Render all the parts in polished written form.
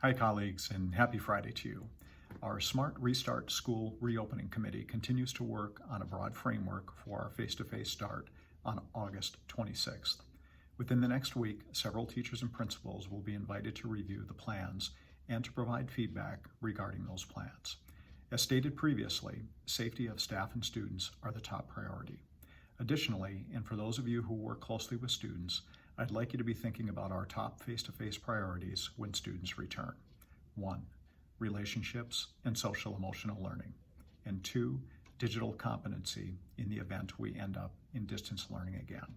Hi colleagues, and happy Friday to you. Our Smart Restart School Reopening Committee continues to work on a broad framework for our face-to-face start on August 26th. Within the next week, several teachers and principals will be invited to review the plans and to provide feedback regarding those plans. As stated previously, safety of staff and students are the top priority. Additionally, and for those of you who work closely with students, I'd like you to be thinking about our top face-to-face priorities when students return. 1. Relationships and social emotional learning. And 2. Digital competency in the event we end up in distance learning again.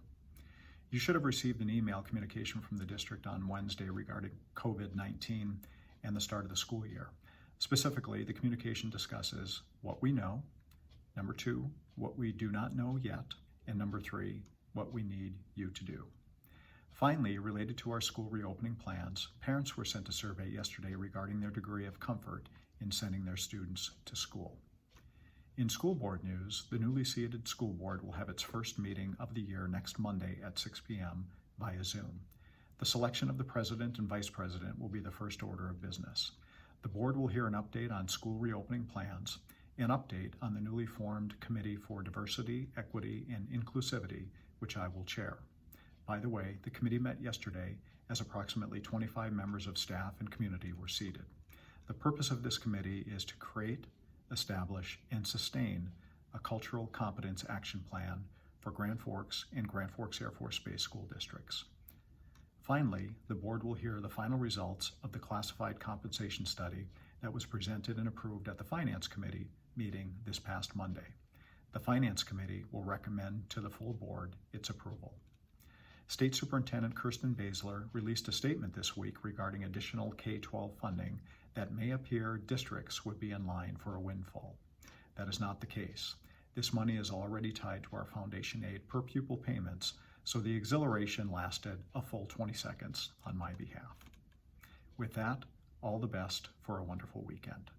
You should have received an email communication from the district on Wednesday regarding COVID-19 and the start of the school year. Specifically, the communication discusses what we know, number 2, what we do not know yet, and number 3, what we need you to do. Finally, related to our school reopening plans, parents were sent a survey yesterday regarding their degree of comfort in sending their students to school. In school board news, the newly seated school board will have its first meeting of the year next Monday at 6 p.m. via Zoom. The selection of the president and vice president will be the first order of business. The board will hear an update on school reopening plans, an update on the newly formed Committee for Diversity, Equity, and Inclusivity, which I will chair. By the way, the committee met yesterday as approximately 25 members of staff and community were seated. The purpose of this committee is to create, establish, and sustain a cultural competence action plan for Grand Forks and Grand Forks Air Force Base school districts. Finally, the board will hear the final results of the classified compensation study that was presented and approved at the Finance Committee meeting this past Monday. The Finance Committee will recommend to the full board its approval. State Superintendent Kirsten Baszler released a statement this week regarding additional K-12 funding that may appear districts would be in line for a windfall. That is not the case. This money is already tied to our foundation aid per pupil payments, so the exhilaration lasted a full 20 seconds on my behalf. With that, all the best for a wonderful weekend.